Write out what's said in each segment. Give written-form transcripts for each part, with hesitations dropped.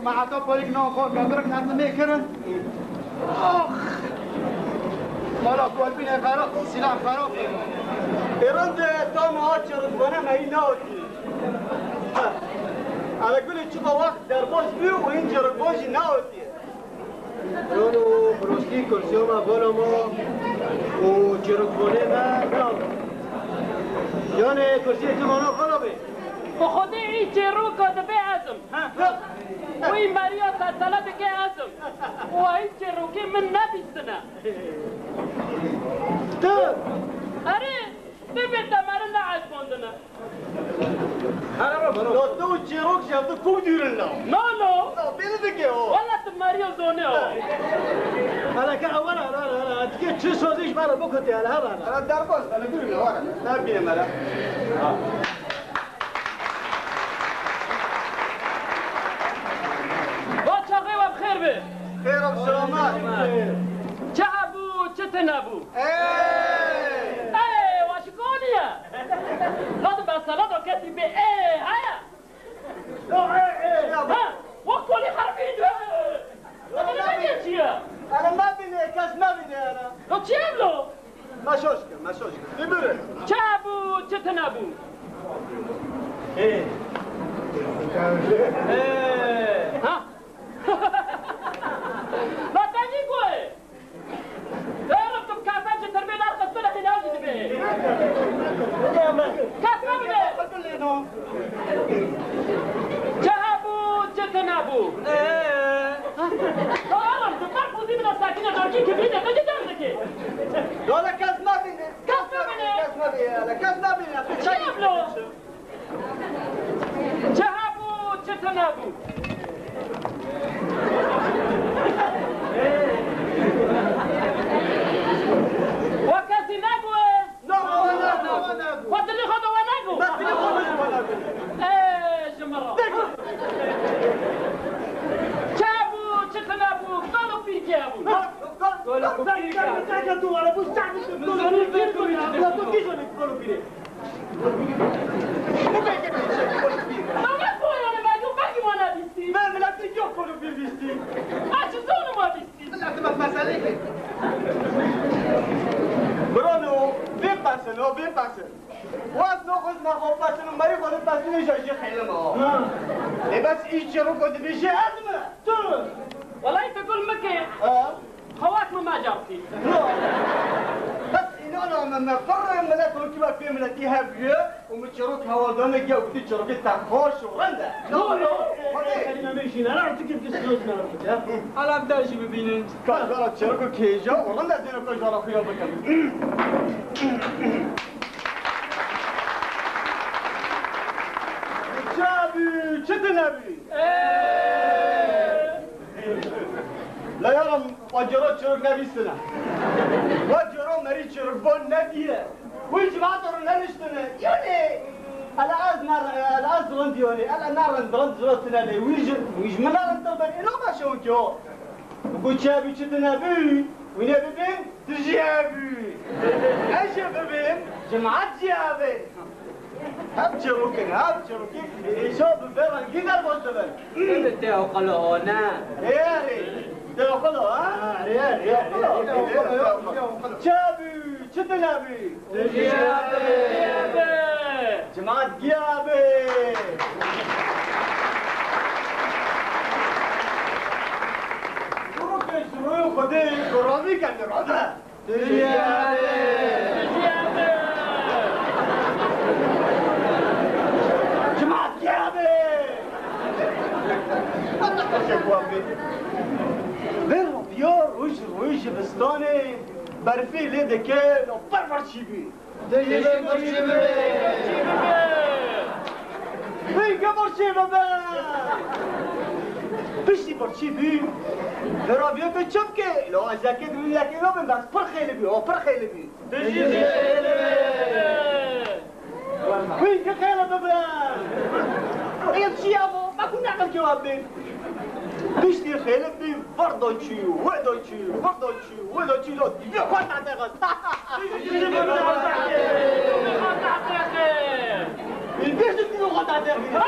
مع طبق ناخذ بقرك نعمل كرن اخ مالا قول بينا خراب سلام خراب إيران تام هاتشر بنا ما يناوتي على كل تشوف وقت دربوش بيو وينجر بوش ناوتي رونو بروستي كرسيوما بولومو وجربوني ما ناو يعني كرسي تمانو خرابي بخودی این چروک دبی ازم و این مریا تطلب که ازم و این چروکی من نبیستنه تو اره ببین دماره نعش بندنه لا تو چروک شفت کو دیرن لا نو بینه دیگه والله تماريو زونه انا كأول انا تجي شو سوزيش مرة بكتي على هذا انا دربوس انا دوري لا ورا لا بينا ملا خير به خير وسلامات شعبو چتنبو ايه واشكونيا لازم بسلطه كتري به ايه هيا ها وكلي حرفين انا ما بيني كاس ما بيني انا لو تشيلو ما شوشك دبره شعبو چتنبو ايه ها لا تجي قوي تعرفتم كافات التربيه نار قصنا في ناوي به كافه به جهبوا جتنابوا تعرف تفرقوا دي من الساكنه تركي كبيره ما جدارك لا كاس ما بيني كاس ما بيني شابلو جهبوا جتنابوا وكاسي ناقوة فاتلي خدوا وناقو ايه جمرة جابوا تتنابوا قالوا في جابوا قالوا في جابوا على بوش برونو بين باسن واسنو خذنا خو باسن ما يخذ باسن يجي حلمه بس يشرو قد بيجي ازمه والله تقول مكي خواك ما جابتي بس انا من قرر من لا تركب في من الكهابيه ومتشروك هوالدنا جا وتشروك تاخوش ورندا لا كلمه ماشي انا عرفت كيف تسلوزنا على بداش ببينين كذا تشروك كيجا ورندا دينا كل جرا فيها بكم شابي شتنبي لا يرى وجرات شرق نبي السنة وجرات مريض شرق بون نبيه ويجي بعطر نرشتنا يعني الأز رند يعني النار رند زرتنا لي ويجي من نار نطلب إنه ما شو كيو وقول شابي شتنا بي وين ببين تجيبي ايش ببين جمعات جيابي هبشروكن يشوف ببين كذا الموزبل انت وقلونا ريالي تاخذه ها ريال شابي شتنابي جيابي جماعة جيابي شروع خدي قرابي كان رضا جماعة جيابي برو بيار ويش بستاني برفي ليدي كين وبرفر شيبي هيك برشيبه بشتي برشيبي برابيو بتشبكي لو ازاكي تقول لك يوم بس فرخي لبي وين كخيله بابا يمشي يا ابو ما كنا نعمل جوابين بشتي خيله بي فردوتشي ودوتشي لو دي كنت عندك البيت اللي غدا داخل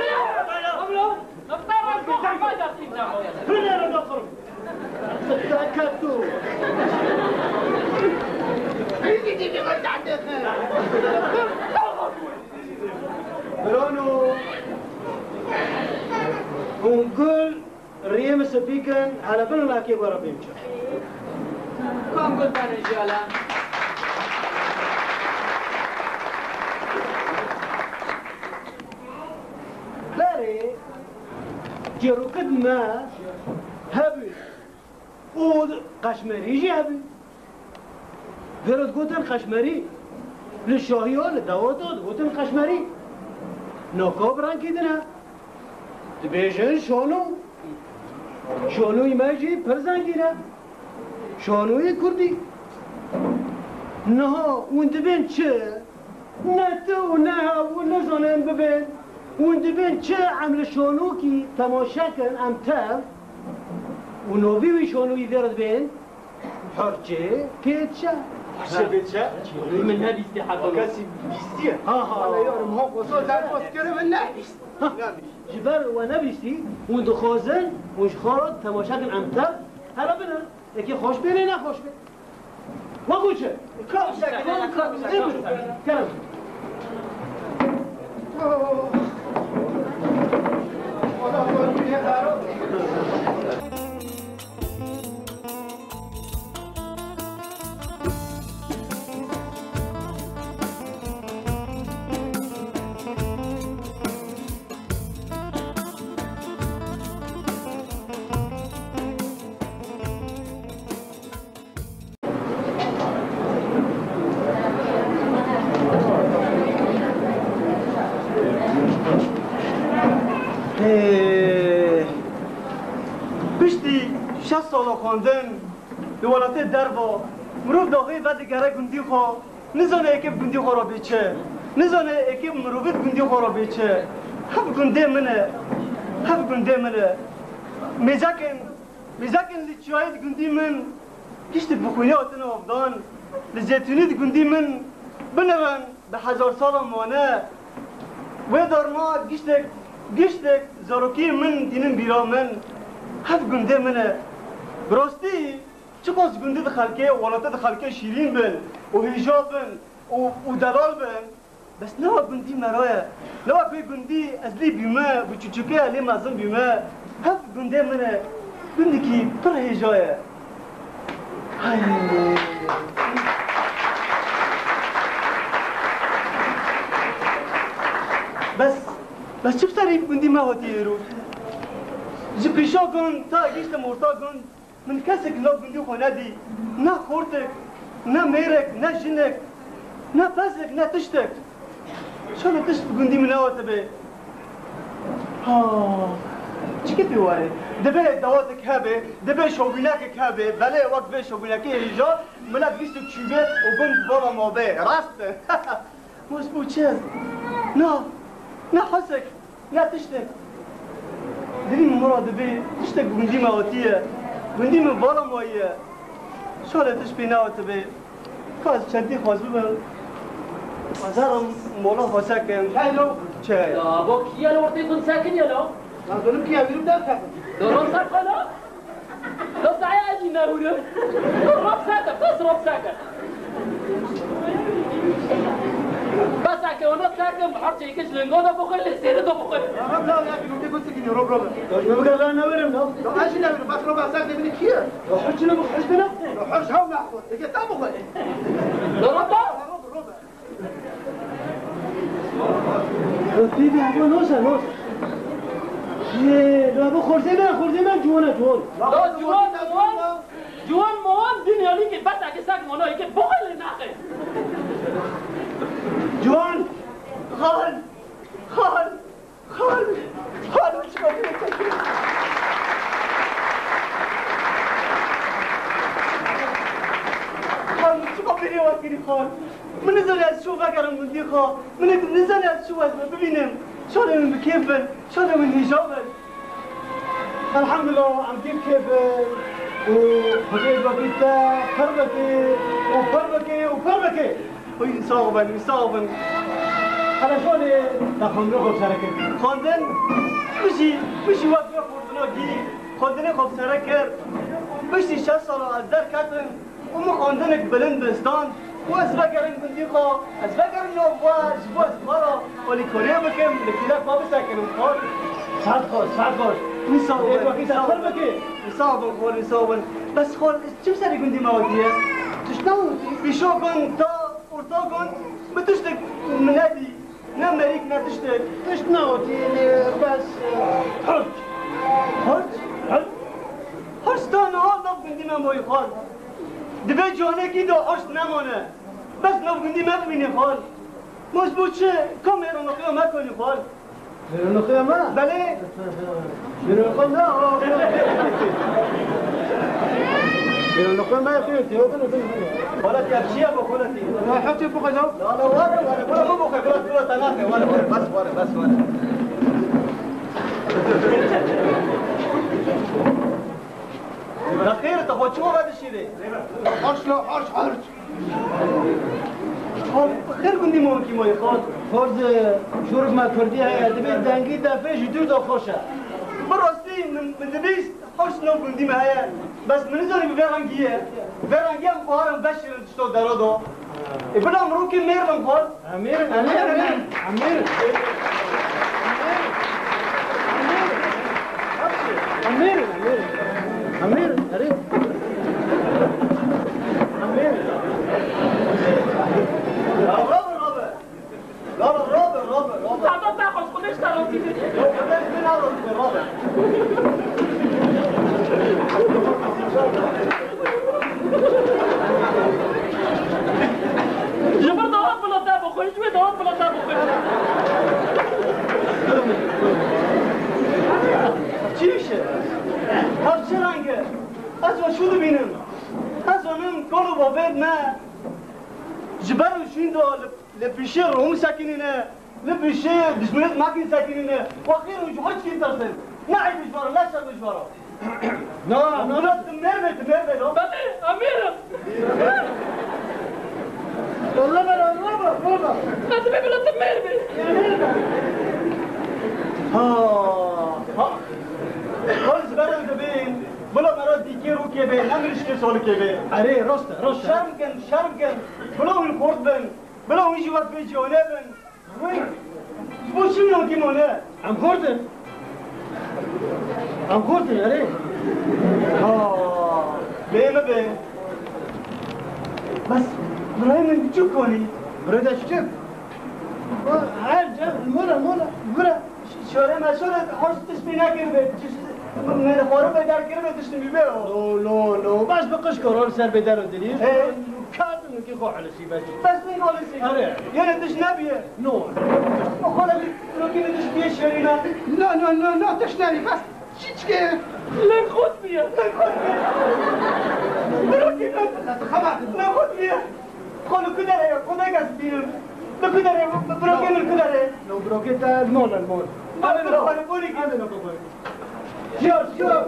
ما درتين نعم فين أنا نخرج تأكدتوا برونو ونقول ريم سبيكن على بن لاكي ورا بيمشي كم قلت أنا رجالا لاري جيرو قد ما هبي وقشمري جي هبي فرد قوتن قشمري للشاهيو لدواتو قوتن قشمري نوكو برانكي دنا تبيجن شونو يماجي برزانجينا شونوي كردي نها وانت بين چه نتو نها ونزانن ببين وانت بين چه عمل شونوكي تماشاكن امتر ونوفيوي شونوي ذرد بين حرجة كيتشا حرجة بيتشا من هذه استحاقة كاسي بيستيه ها أنا يارم هوك وصول دار فسكر من نحس جبر ونبيستي وندخوزن وش خارج تماشاكن امتر هلا بنا يكي خوش بيني نا خوش بين وقول شيء كلام پشتی 60 سال خواندن دولت دربا مروف داخل بعد گره گندی خو نزانه اکی گندی خو را بیچه نزانه اکی مروفت گندی خو را بیچه هف گنده منه میزاکن لیچوایت گندی من گشت بخونی آتن افدان لزیتونیت گندی من بنرن به 1000 سال مانه و دارما گشتک زاروکی من دینم بیرا من هف گنده منه براستی چه قاس گنده ده خلکه ولادت ده خلکه شیرین بن و هجاب بن و دلال بن بس نوا گندی مرایه نوا کوی گندی از لی بیمه و چوچوکه علی مازم بیمه هف گنده منه گنده کی پر هجایه های بس چه بسری گندی مهاتی رو جی پیشا گند تا اگیشت مرتا گند من کسی که لا گندی خونه دی نه خورتک نه میرک نه جنک نه پسک نه تشتک شالا تشت گندی من نواته به چی که بیواره دبه دواتک هبه دبه شوبینک هبه بله وقت به شوبینکی هیجا ملت بیست چوبه و گند بالا ما به راست مزبو چیز نه حسک نه تشتک دیدیم مراد بی تشتک گندی مواتیه گندی من بالا ماییه شاله تش بی نواته بی که از چندی خواست ببن ازارم مولا خواسکن حلو چه؟ با کیا لورتيكون ساكن يا لو ما دولم كي يعملوا بدافع دورون ساكنة لو ساعي اجي ناولو رب ساكن بس رب ساكن بس ساكن ونو ساكن بحرش يكش لنقونا بخل سيرتو بخل رب لا يا اخي قلت لك سكني رب رب ما بقى لا نورم لو اجي نعمل بس ربع ساعه من كيا لو حجنا بحجنا لو حرش هاو ناخذ هيك تابو خل لو ربا بيبي هبا نوسا لا ابو خورزينا جوانا جوان لو جوان موان دنيا ليك بس اكي ساك منو هيك بخل ناخذ جوان خال وش قبل خال چه قبلی وقتی خال من نزالی از شو بگرم گندی خال من نزالی از شو ببینم شاله من بکیفن شاله من هجابن الحمد لله عم جيب كيبل وحجيب بكيتا وفربكي وی صاحبن على شو اللي تاخذ نقول شركه خواندن بشی وقت بخور ناگی خواندن خوب سره کرد پشتی 60 سال از در کتن و ما خواندن بلند بستان و از بگرن گندی خواه از بگرن نوواش و از مارا ولی کنه بکم لکیده خواه بسکنم خواه صد خواست حسابم خول حسابم بس خول چه سری گندی موادیه؟ تشنوتي بیشو کن تا ارتا کن بتشتک مندی نه مریک نه تشتک تشنوتي بس حج هرستان ها نو گندی مموی خال دبی جانه کی دو هرست نمانه بس نو گندی مبینی خال مزبوط چه کامرا نخیا مکنی خال بیرون خیامه بله بیرون خیامه بیرون خیامه خیاتی حالا کفشیه با خالتی لا حطي فوق جو لا لا ولا مو بخير ولا تنافي ولا بس خير تاخذ شو هذا الشيء ده حرش لا حرش خير كنت ممكن ما يخاط فرض شورف ما كردي هي دبي دنگي دفه جدو دو خوشه براستی من دبیست حرش نو كنت ما هي بس من زاري بفرنگيه فرنگيه بارم بشر تشتو درادو يقول امروكي ميرلن قال امير رابر تعال تاخذ خدش تاخذ جبر دوام بلا تابو خوش شوي دوام بلا تابو خوش چیشه؟ هر چه رنگه؟ از و شو ببینم از آنم کلو بابد نه جبر شوین دو لپیشه روم ساکنینه لپیشه دشمنت ماکین ساکنینه و آخیر اونجا هاچ کین ترسن نه عیبش بارا نه شرمش بارا نه بلا تمرمه بله امير والله بلا لازم بلا تمرمي ها خالص برای ببین بلا مرا دیگه رو که به نمیش که سال که به اره راست شرم کن بلا اون خورد بن بلا اون جواب به جانه بن وای بو چی میان که مانه هم خوردن اره ها به بس برای من چوب کنی برده چه هر جا مولا شاره مسئول هرس تسبیح نکرده من خورم به در کرده تشتمی به لو بس بقش قرار سر به در دلیل کردن که خواه حلسی بس من خالصی آره. یعنی دش نبیه نو خاله لكن دش بیه شرینا لا تشتري بس شيء لن خد بيا ناخد بيها خلو كده يا خدك اسبيهم لو كده يا بروكين كده لو بروكيت المول انا لو هنقولي كده شور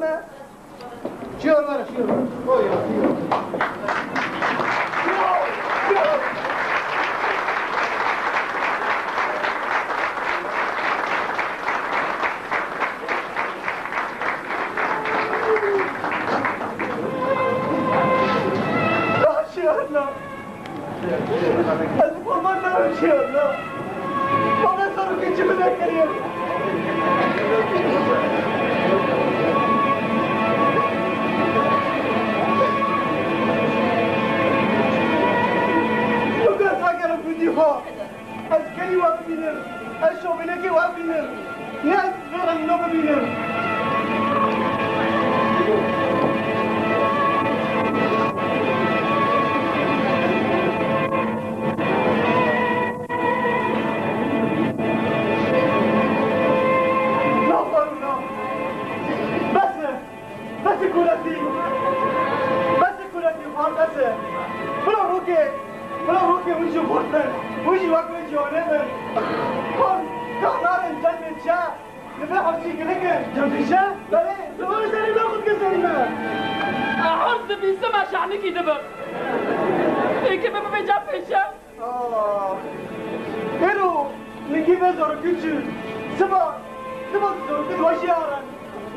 ورا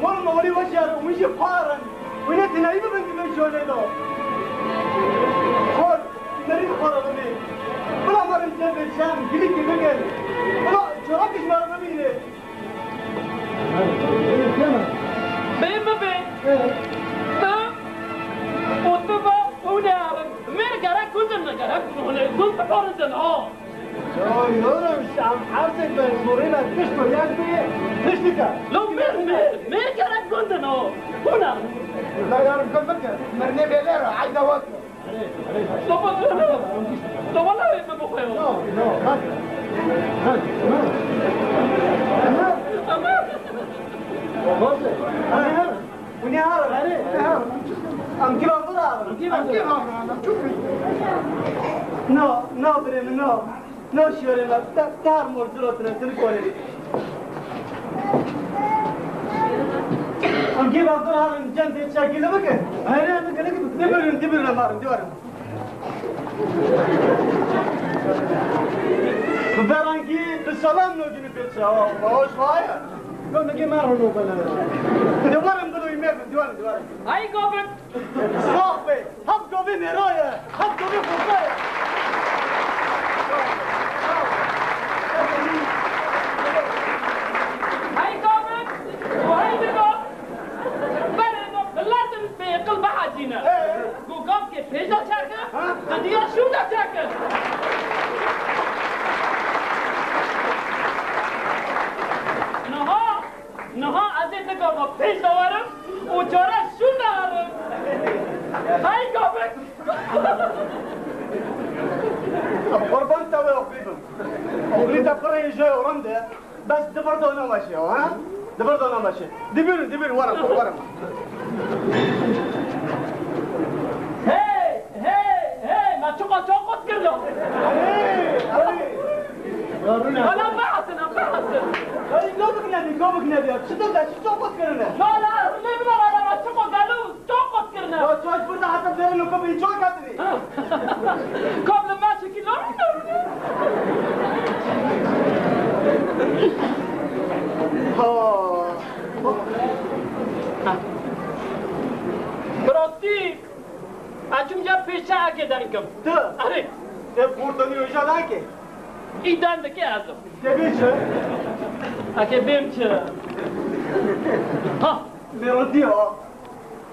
والله ولي وجهه ومشي بحارا ونت نايمه بنت من شولي له خور مريض خور بني بلا مر انت بالشام قلت بقل بلا شربك مره بيني بين وطبا ونار مرقرا كنت نقرا كنت حرزن يورم عم حاسك بالمورينا تشتو يعني تشتكى لو مرقرا كنت هنا لا يا رب كل فكر مرني بيليرا عايزه وقت طب والله ما بخير No, sure enough. Tar morzulatına seni koyarım. Am give up the harm, jump in Shakila bakın. Hayır, ben gene gibi dibirine varım, diyorum. Beranki, bisalam no günü peça. Hoş vaya. Ben de gemar onu bana. Diyorum bunu yemek, diyorum. Ay gobin. Stop be. Hap gobin eroya. Hap gobin fukaya. قلب حاجينا قوقف كيف هيجا تاكل قديا شو دا تاكل نها ازيت قوقف فيش دوارم وجورا شو دارم هاي قوقف قربان تاوي وقريبا وقريت افرح جاي ورمده بس دبردو انا ماشي ها دبردو انا ماشي دبر ورم هي ما تشوق كله انا بحثن هاي قوبك نادي شو تشوق كرنا لا ليه انا ما تشوق قالوا تشوق كرنا لا تشوق برضه حتى غير لو كوب يشوق كاتني قبل ما شكي لو براستی اجمجا پیشه اگه دنکم تو آره te purtoni uja danke ایدان دکی ازم te bicho اگه بیم چه ها merodio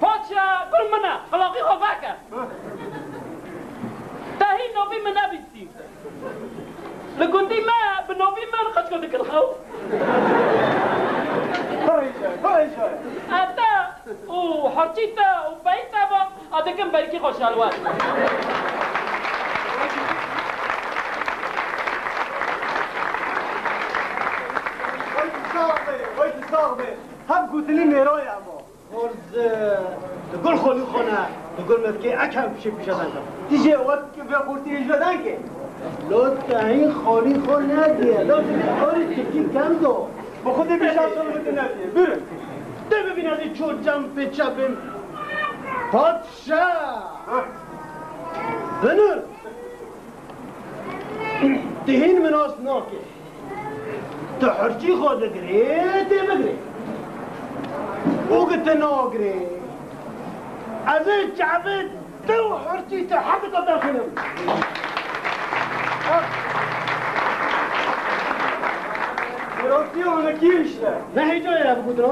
پاچا کل منا خلاقی خوفاکه تاهی نوبی من نبیستی لگندی ما بنوبی من خش کن دکل خو فريجه اتا وحرتيتا وبيتا با ادكم بركي خوشالوات ويت صاحبي هم قلت لي ميرويا مو خرز تقول خلي خنا تقول متكي اكم بشي بشدانك تيجي وقت في قرتي جدانك لو تعين خالي خنا دي لو خالي تكي كم دو بخودی بیشتر شروع بکنید بریم ده ببینید چو جنب چپم پادشاه بنر دهین مناس ناکه تو حرچی خود گری ده بگری اوگت ناگری از جعبت دو حرچی تا حدت داخلم راستی اون کیشه نه هیچه بود رو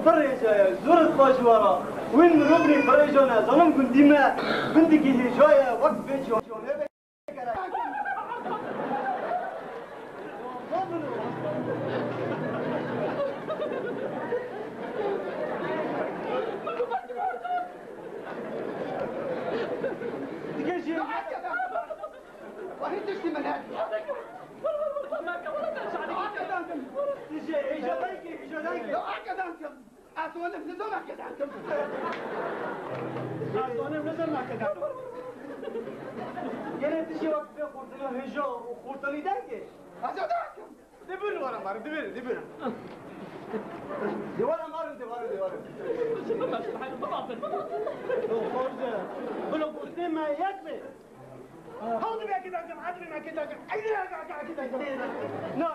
فرجه زورت باش ورا وين ربني فرجونا ظلم كنت ما بنتك هجايه وقت بيجون وهي تشتي من هذه لو أكدانكم أتوانا في نظام أكدانكم يعني تجي وقت في خورتنا هجا وخورتني دانكي أجدانكم دبر ورا مار دبر ورا مار بلو قلتي ما يكفي هاو دبي أكدانكم عادي ما أكدانكم أيدي أكدانكم no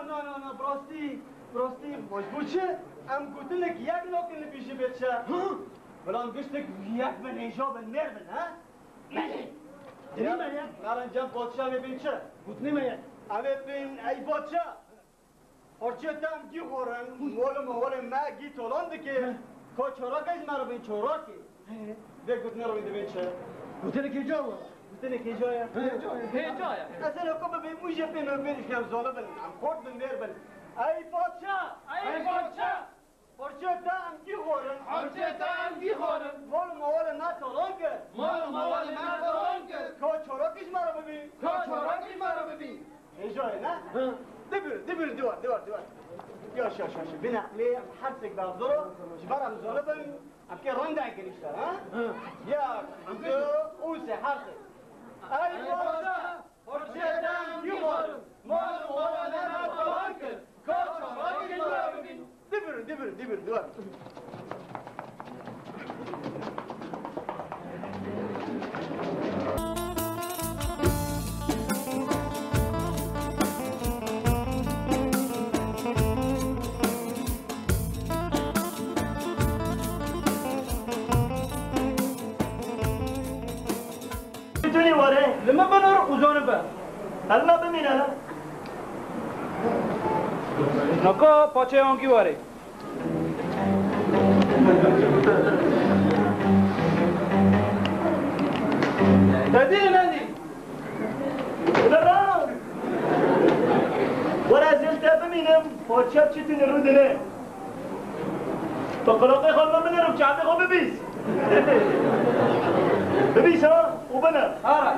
براستي راستی باش بوچه ام گوتنک یک ناکن پیش بیت شه بلان گشتک یک من اینجا بن مر بن ها دنی من یک نارن جان پادشاه میبین چه گوتنی من یک اوه بین ای پادشاه هرچه تم گی خورن مول ما گی تولانده که که چوراکش مرا بین چوراکی ده گوتنی رو بین چه گوتنی که جا بود گوتنی که جایه جایه اصلا که ببین موجه پینو بیرش کم زاله بن ام خورد بن مر بن ای پادشاه ای پادشاه هرچه تم گی خورن هرچه تم گی خورن مول نه تولان که مول نه تولان که که چوراکش مرا ببین که چوراکش مرا ببین اینجایه نه دبر دوار يا شاش بنا ليه حدك بابزرو جبرم زولبن ابكي رندا كنيشتر ها يا انتو اوسه حرسك اي بوشا فرشتان يخور مال ولا نتوكل كوتش راجل دبر دوار میتونی واره لما بنور وزانبه الله ببینه نکا پاچه آنکی واره دادی نندی درام وره زلته ببینم پاچه چیتونی رو دنه تا قلاقه خانم ببینه رو چهده خواه ببیز ببیز ها او بنه آره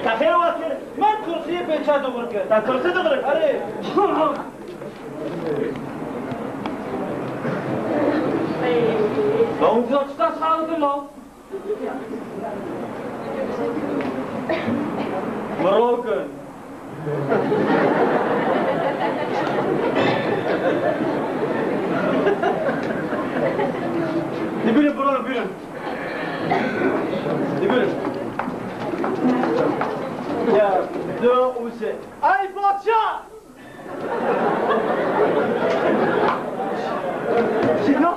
تخیر واسه من کرسی پیچه دور کرد تا کرسی داره آره اونجا چطور سالت ما مراکن Dibine buranın birin. Dibine. Ya دو اوسه Ay padişah! Şino!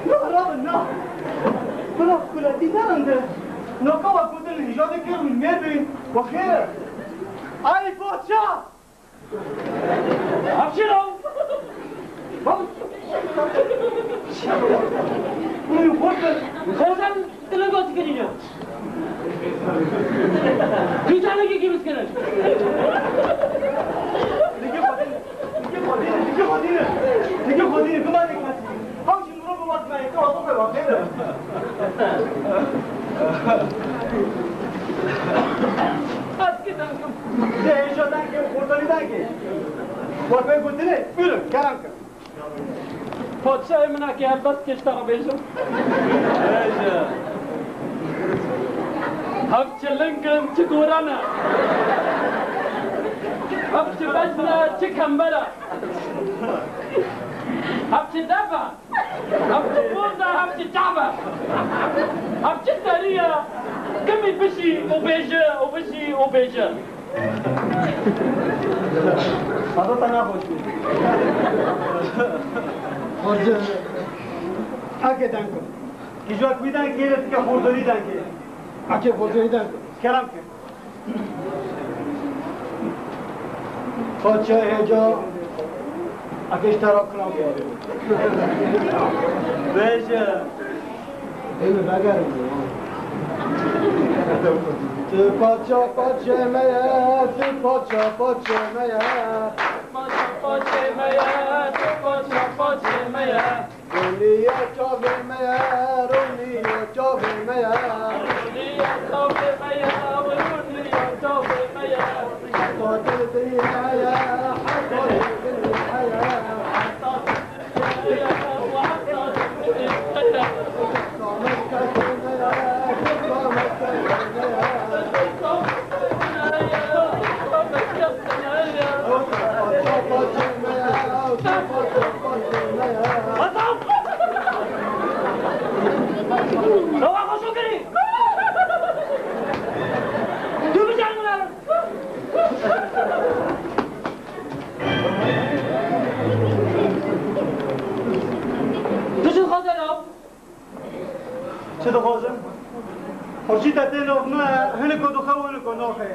No arabın no! Bırak kula dinlerim de. No kava kudun hicadı kırmın merbin. Bakır. Ay padişah! Hapşiro Bak! Bunu korkun. Sen dilen götü gidiyor. Bir tane gibi misin? Dike kodini kıma dikmesi. Hamşin bunu bu bakmayın. Kıma bu bakmayın. Hadi gidelim. Değişodan ki, kurtalidan ki. Bakmayın kutini. Buyurun, karanlık. Padişahı mına ki elbet geçti beşim. Hapçı Lincoln çıkırana. Hapçı Bezna çıkambara. Hapçı Dava. Hapçı Burda, hapçı Java. Hapçı Tariya. Kimi bişi o beşi. Adı tana hoş. Orada Hakikaten ki. Kişi kuyudan ki, ki hurdolidan ki. Ake Bozay'dan Kelam ki. Paça heca Akeş taraf kıram ki Beşe. Evi bagarım Tü paça meye Tü paça meye Runiye çavmeye Runiye çavmeye Hatta dünyaya Hatta dünyaya بچی تتنو ما هنکو دخو هنکو ناخه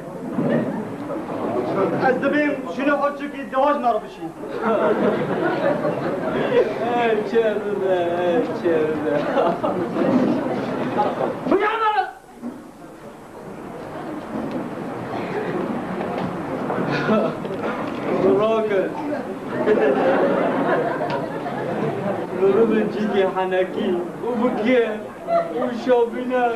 از دبیم شنو خود چکی دواج نارو بشی چرده بگم دارد راکن لولو من جيكي حناكي وبكي وشوبينك